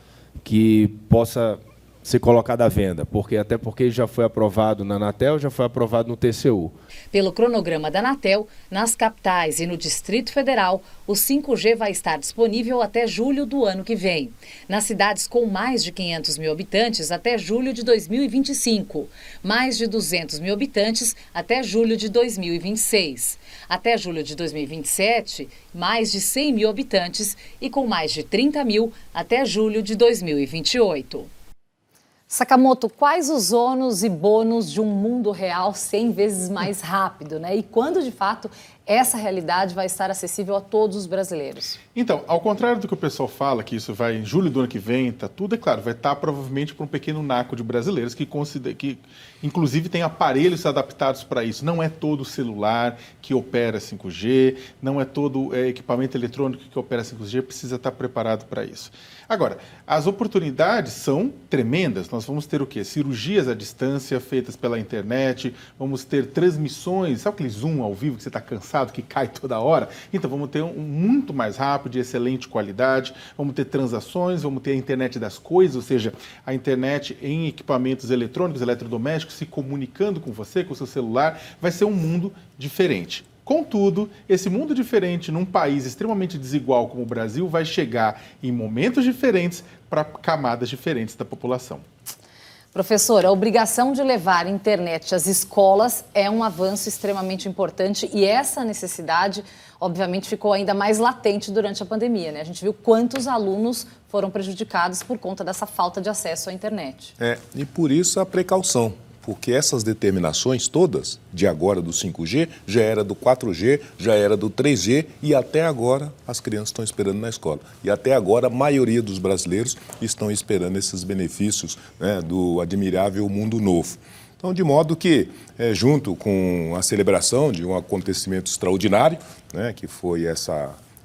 que possa ser colocado à venda, até porque já foi aprovado na Anatel, já foi aprovado no TCU. Pelo cronograma da Anatel, nas capitais e no Distrito Federal, o 5G vai estar disponível até julho do ano que vem. Nas cidades com mais de 500 mil habitantes, até julho de 2025. Mais de 200 mil habitantes, até julho de 2026. Até julho de 2027, mais de 100 mil habitantes e com mais de 30 mil, até julho de 2028. Sakamoto, quais os ônus e bônus de um mundo real 100 vezes mais rápido, né? E quando, de fato, essa realidade vai estar acessível a todos os brasileiros? Então, ao contrário do que o pessoal fala, que isso vai em julho do ano que vem, tá tudo, é claro, vai estar provavelmente para um pequeno naco de brasileiros que inclusive tem aparelhos adaptados para isso. Não é todo celular que opera 5G, não é todo equipamento eletrônico que opera 5G, precisa estar preparado para isso. Agora, as oportunidades são tremendas. Nós vamos ter o quê? Cirurgias à distância feitas pela internet, vamos ter transmissões, sabe aquele Zoom ao vivo que você está cansado, que cai toda hora? Então, vamos ter um muito mais rápido, de excelente qualidade, vamos ter transações, vamos ter a internet das coisas, ou seja, a internet em equipamentos eletrônicos, eletrodomésticos, se comunicando com você, com o seu celular, vai ser um mundo diferente. Contudo, esse mundo diferente num país extremamente desigual como o Brasil vai chegar em momentos diferentes para camadas diferentes da população. Professor, a obrigação de levar internet às escolas é um avanço extremamente importante e essa necessidade, obviamente, ficou ainda mais latente durante a pandemia, né? A gente viu quantos alunos foram prejudicados por conta dessa falta de acesso à internet. E por isso a precaução. Porque essas determinações todas, de agora do 5G, já era do 4G, já era do 3G e até agora as crianças estão esperando na escola. E até agora a maioria dos brasileiros estão esperando esses benefícios, né, do admirável mundo novo. Então, de modo que, junto com a celebração de um acontecimento extraordinário, né, que foi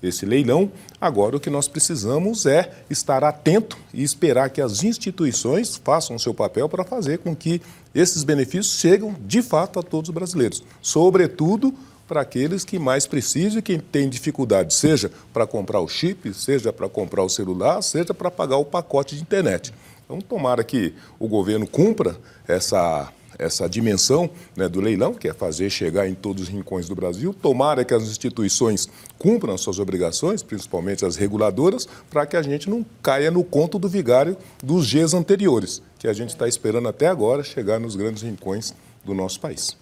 esse leilão, agora o que nós precisamos é estar atento e esperar que as instituições façam o seu papel para fazer com que esses benefícios cheguem de fato a todos os brasileiros, sobretudo para aqueles que mais precisam e quem tem dificuldade, seja para comprar o chip, seja para comprar o celular, seja para pagar o pacote de internet. Então, tomara que o governo cumpra essa dimensão, né, do leilão, que é fazer chegar em todos os rincões do Brasil. Tomara que as instituições cumpram as suas obrigações, principalmente as reguladoras, para que a gente não caia no conto do vigário dos dias anteriores, que a gente está esperando até agora chegar nos grandes rincões do nosso país.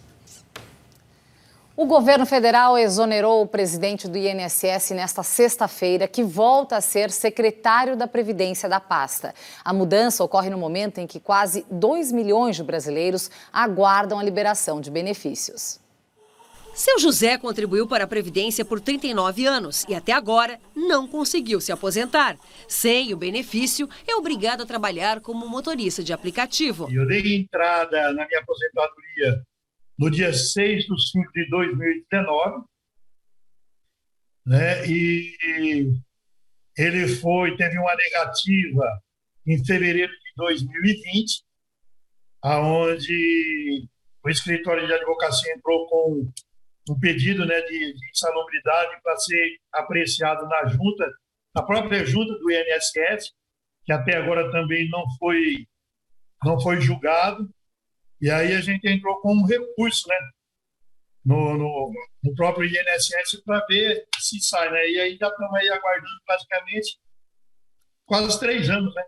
O governo federal exonerou o presidente do INSS nesta sexta-feira, que volta a ser secretário da Previdência da pasta. A mudança ocorre no momento em que quase 2 milhões de brasileiros aguardam a liberação de benefícios. Seu José contribuiu para a Previdência por 39 anos e até agora não conseguiu se aposentar. Sem o benefício, é obrigado a trabalhar como motorista de aplicativo. Eu dei entrada na minha aposentadoria no dia 6/5/2019, né? E ele teve uma negativa em fevereiro de 2020, aonde o escritório de advocacia entrou com um pedido, né, de insalubridade para ser apreciado na própria junta do INSS, que até agora também não foi julgado. E aí a gente entrou com um recurso, né, no próprio INSS para ver se sai, né? E aí já estamos aí aguardando praticamente quase 3 anos, né?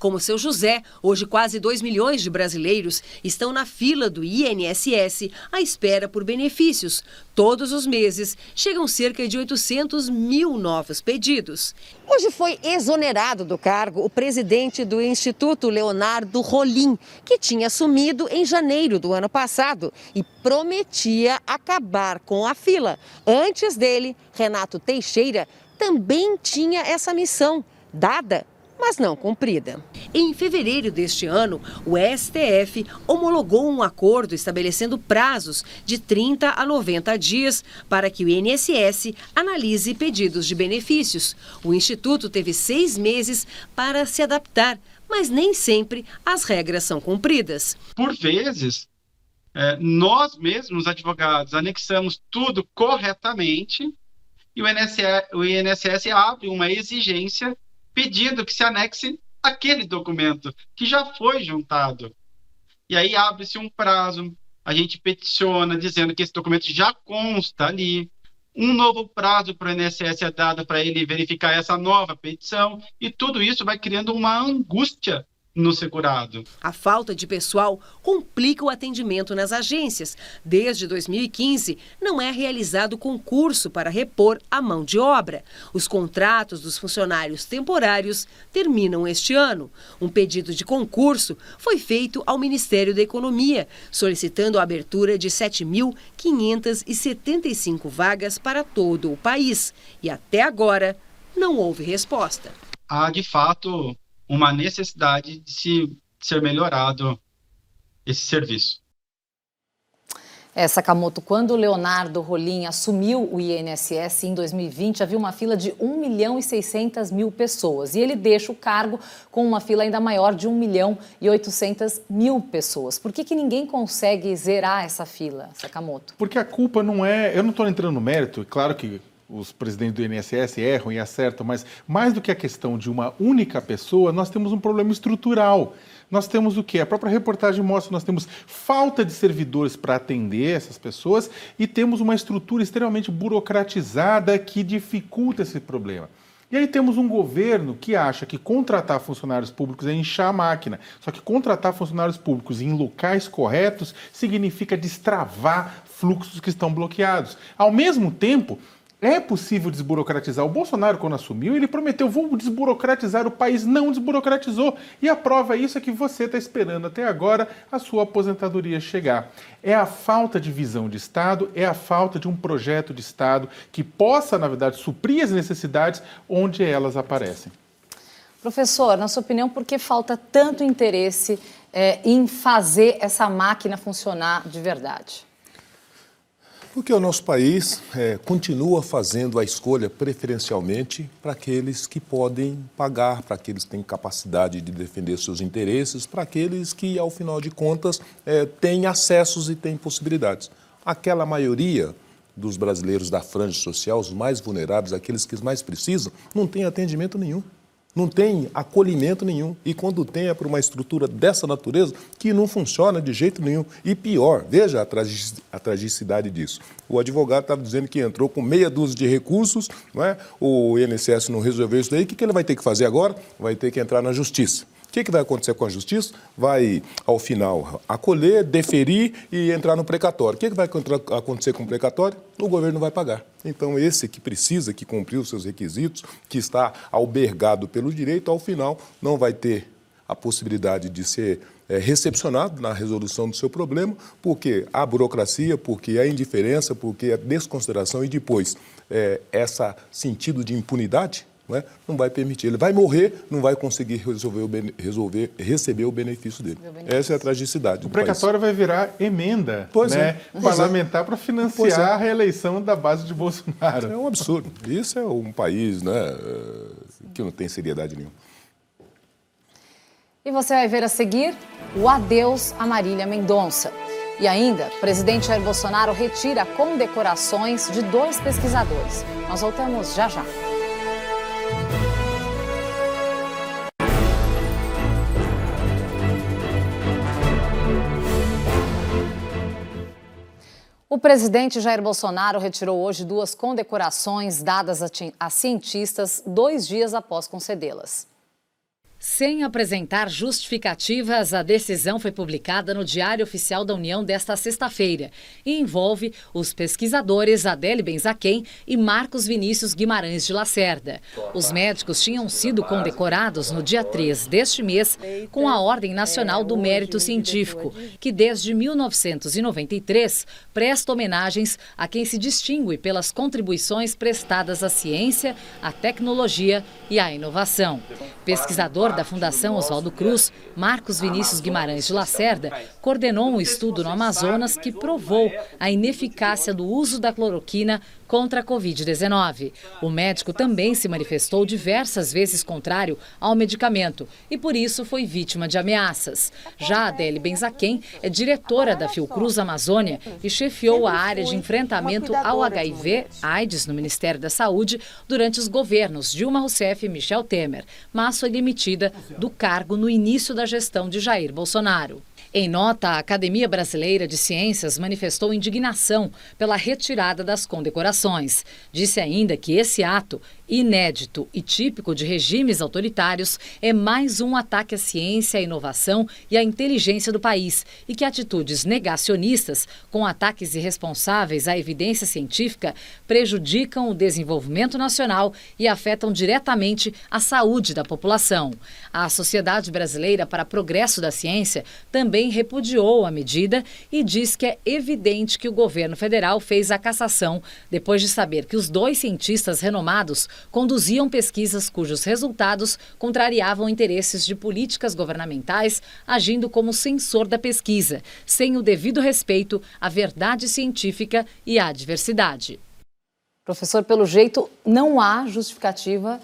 Como seu José, hoje quase 2 milhões de brasileiros estão na fila do INSS à espera por benefícios. Todos os meses chegam cerca de 800 mil novos pedidos. Hoje foi exonerado do cargo o presidente do Instituto, Leonardo Rolim, que tinha assumido em janeiro do ano passado e prometia acabar com a fila. Antes dele, Renato Teixeira também tinha essa missão dada, mas não cumprida. Em fevereiro deste ano, o STF homologou um acordo estabelecendo prazos de 30 a 90 dias para que o INSS analise pedidos de benefícios. O Instituto teve 6 meses para se adaptar, mas nem sempre as regras são cumpridas. Por vezes, nós mesmos, advogados, anexamos tudo corretamente e o INSS abre uma exigência pedindo que se anexe aquele documento que já foi juntado. E aí abre-se um prazo, a gente peticiona dizendo que esse documento já consta ali. Um novo prazo para o INSS é dado para ele verificar essa nova petição e tudo isso vai criando uma angústia no segurado. A falta de pessoal complica o atendimento nas agências. Desde 2015, não é realizado concurso para repor a mão de obra. Os contratos dos funcionários temporários terminam este ano. Um pedido de concurso foi feito ao Ministério da Economia, solicitando a abertura de 7.575 vagas para todo o país. E até agora, não houve resposta. Há, de fato, uma necessidade de ser melhorado esse serviço. Sakamoto, quando o Leonardo Rolim assumiu o INSS em 2020, havia uma fila de 1.600.000 pessoas. E ele deixa o cargo com uma fila ainda maior de 1.800.000 pessoas. Por que ninguém consegue zerar essa fila, Sakamoto? Porque a culpa não é... Eu não estou entrando no mérito, claro que os presidentes do INSS erram e acertam, mas mais do que a questão de uma única pessoa, nós temos um problema estrutural. Nós temos o quê? A própria reportagem mostra, nós temos falta de servidores para atender essas pessoas e temos uma estrutura extremamente burocratizada que dificulta esse problema. E aí temos um governo que acha que contratar funcionários públicos é inchar a máquina. Só que contratar funcionários públicos em locais corretos significa destravar fluxos que estão bloqueados. Ao mesmo tempo, é possível desburocratizar. O Bolsonaro, quando assumiu, ele prometeu, vou desburocratizar, o país não desburocratizou. E a prova disso é que você está esperando até agora a sua aposentadoria chegar. É a falta de visão de Estado, é a falta de um projeto de Estado que possa, na verdade, suprir as necessidades onde elas aparecem. Professor, na sua opinião, por que falta tanto interesse em fazer essa máquina funcionar de verdade? Porque o nosso país continua fazendo a escolha preferencialmente para aqueles que podem pagar, para aqueles que têm capacidade de defender seus interesses, para aqueles que, ao final de contas, têm acessos e têm possibilidades. Aquela maioria dos brasileiros da franja social, os mais vulneráveis, aqueles que mais precisam, não tem atendimento nenhum. Não tem acolhimento nenhum. E quando tem é por uma estrutura dessa natureza que não funciona de jeito nenhum. E pior, veja a tragicidade disso. O advogado estava dizendo que entrou com meia dúzia de recursos, não é? O INSS não resolveu isso daí. O que ele vai ter que fazer agora? Vai ter que entrar na justiça. O que vai acontecer com a justiça? Vai, ao final, acolher, deferir e entrar no precatório. O que vai acontecer com o precatório? O governo vai pagar. Então, esse que precisa, que cumpriu os seus requisitos, que está albergado pelo direito, ao final, não vai ter a possibilidade de ser recepcionado na resolução do seu problema, porque a burocracia, porque a indiferença, porque a desconsideração e depois esse sentido de impunidade, não vai permitir. Ele vai morrer, não vai conseguir receber o benefício dele. Essa é a tragicidade. O precatório vai virar emenda parlamentar para financiar a reeleição da base de Bolsonaro. É um absurdo. Isso é um país que não tem seriedade nenhuma. E você vai ver a seguir o adeus a Marília Mendonça. E ainda, o presidente Jair Bolsonaro retira condecorações de 2 pesquisadores. Nós voltamos já já. O presidente Jair Bolsonaro retirou hoje 2 condecorações dadas a cientistas 2 dias após concedê-las. Sem apresentar justificativas, a decisão foi publicada no Diário Oficial da União desta sexta-feira e envolve os pesquisadores Adélio Benzaquem e Marcos Vinícius Guimarães de Lacerda. Os médicos tinham sido condecorados no dia 3 deste mês com a Ordem Nacional do Mérito Científico, que desde 1993 presta homenagens a quem se distingue pelas contribuições prestadas à ciência, à tecnologia e à inovação. Pesquisador da Fundação Oswaldo Cruz, Marcos Vinícius Guimarães de Lacerda, coordenou um estudo no Amazonas que provou a ineficácia do uso da cloroquina contra a Covid-19. O médico também se manifestou diversas vezes contrário ao medicamento e, por isso, foi vítima de ameaças. Já Adélio Benzaquem é diretora da Fiocruz Amazônia e chefiou a área de enfrentamento ao HIV/AIDS no Ministério da Saúde durante os governos Dilma Rousseff e Michel Temer, mas foi demitida do cargo no início da gestão de Jair Bolsonaro. Em nota, a Academia Brasileira de Ciências manifestou indignação pela retirada das condecorações. Disse ainda que esse ato, inédito e típico de regimes autoritários, é mais um ataque à ciência, à inovação e à inteligência do país e que atitudes negacionistas, com ataques irresponsáveis à evidência científica, prejudicam o desenvolvimento nacional e afetam diretamente a saúde da população. A Sociedade Brasileira para Progresso da Ciência também repudiou a medida e diz que é evidente que o governo federal fez a cassação depois de saber que os 2 cientistas renomados conduziam pesquisas cujos resultados contrariavam interesses de políticas governamentais, agindo como censor da pesquisa, sem o devido respeito à verdade científica e à diversidade. Professor, pelo jeito, não há justificativa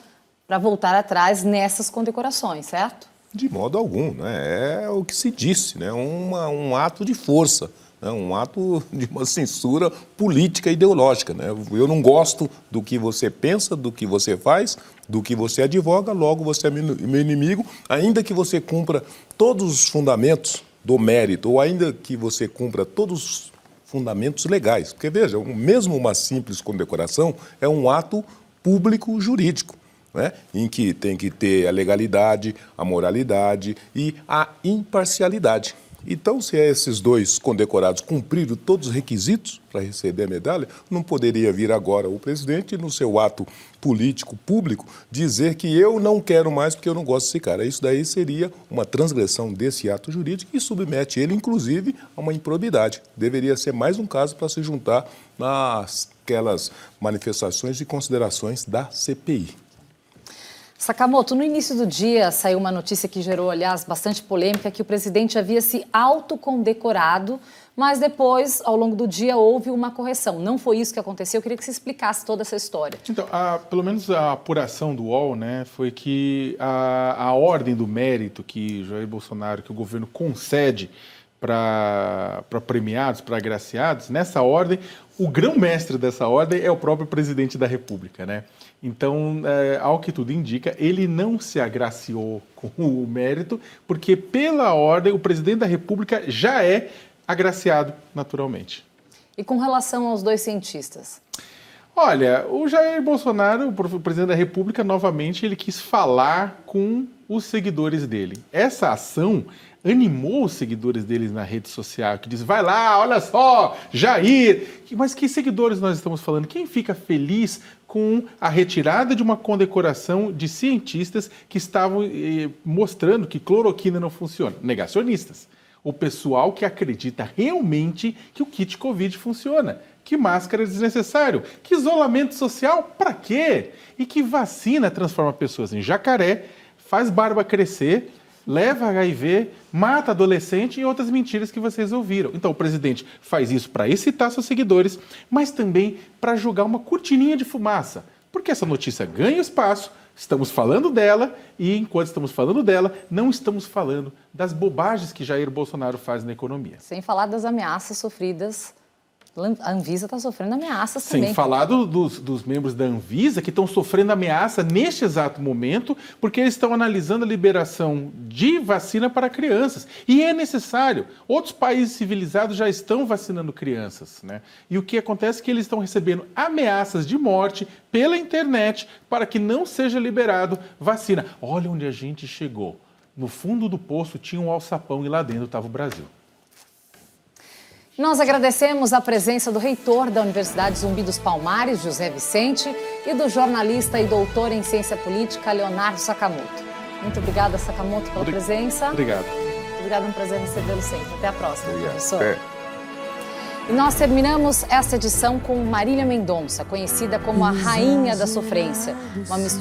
para voltar atrás nessas condecorações, certo? De modo algum, é o que se disse, um ato de força, um ato de uma censura política e ideológica. Eu não gosto do que você pensa, do que você faz, do que você advoga, logo você é meu inimigo, ainda que você cumpra todos os fundamentos do mérito, ou ainda que você cumpra todos os fundamentos legais. Porque, veja, mesmo uma simples condecoração é um ato público jurídico, em que tem que ter a legalidade, a moralidade e a imparcialidade. Então, se esses 2 condecorados cumpriram todos os requisitos para receber a medalha, não poderia vir agora o presidente, no seu ato político público, dizer que eu não quero mais porque eu não gosto desse cara. Isso daí seria uma transgressão desse ato jurídico e submete ele, inclusive, a uma improbidade. Deveria ser mais um caso para se juntar naquelas manifestações e considerações da CPI. Sakamoto, no início do dia saiu uma notícia que gerou, aliás, bastante polêmica, que o presidente havia se autocondecorado, mas depois, ao longo do dia, houve uma correção. Não foi isso que aconteceu? Eu queria que você explicasse toda essa história. Então, pelo menos a apuração do UOL, foi que a ordem do mérito que Jair Bolsonaro, que o governo concede para premiados, para agraciados, nessa ordem, o grão-mestre dessa ordem é o próprio presidente da República, Então, ao que tudo indica, ele não se agraciou com o mérito, porque pela ordem o presidente da República já é agraciado naturalmente. E com relação aos 2 cientistas? Olha, o Jair Bolsonaro, o presidente da República, novamente, ele quis falar com os seguidores dele. Essa ação animou os seguidores deles na rede social, que diz, vai lá, olha só, Jair. Mas que seguidores nós estamos falando? Quem fica feliz com a retirada de uma condecoração de cientistas que estavam mostrando que cloroquina não funciona? Negacionistas. O pessoal que acredita realmente que o kit Covid funciona. Que máscara é desnecessário. Que isolamento social, para quê? E que vacina transforma pessoas em jacaré, faz barba crescer, leva HIV, mata adolescente e outras mentiras que vocês ouviram. Então o presidente faz isso para excitar seus seguidores, mas também para jogar uma cortininha de fumaça. Porque essa notícia ganha espaço, estamos falando dela e enquanto estamos falando dela, não estamos falando das bobagens que Jair Bolsonaro faz na economia. Sem falar das ameaças sofridas. A Anvisa está sofrendo ameaças também. Sem falar dos membros da Anvisa que estão sofrendo ameaça neste exato momento porque eles estão analisando a liberação de vacina para crianças. E é necessário. Outros países civilizados já estão vacinando crianças, né? E o que acontece é que eles estão recebendo ameaças de morte pela internet para que não seja liberado vacina. Olha onde a gente chegou. No fundo do poço tinha um alçapão e lá dentro estava o Brasil. Nós agradecemos a presença do reitor da Universidade Zumbi dos Palmares, José Vicente, e do jornalista e doutor em ciência política, Leonardo Sakamoto. Muito obrigada, Sakamoto, pela presença. Obrigado. Obrigada, um prazer recebê-lo sempre. Até a próxima, professor. Até. E nós terminamos esta edição com Marília Mendonça, conhecida como a Rainha da Sofrência. Uma mistura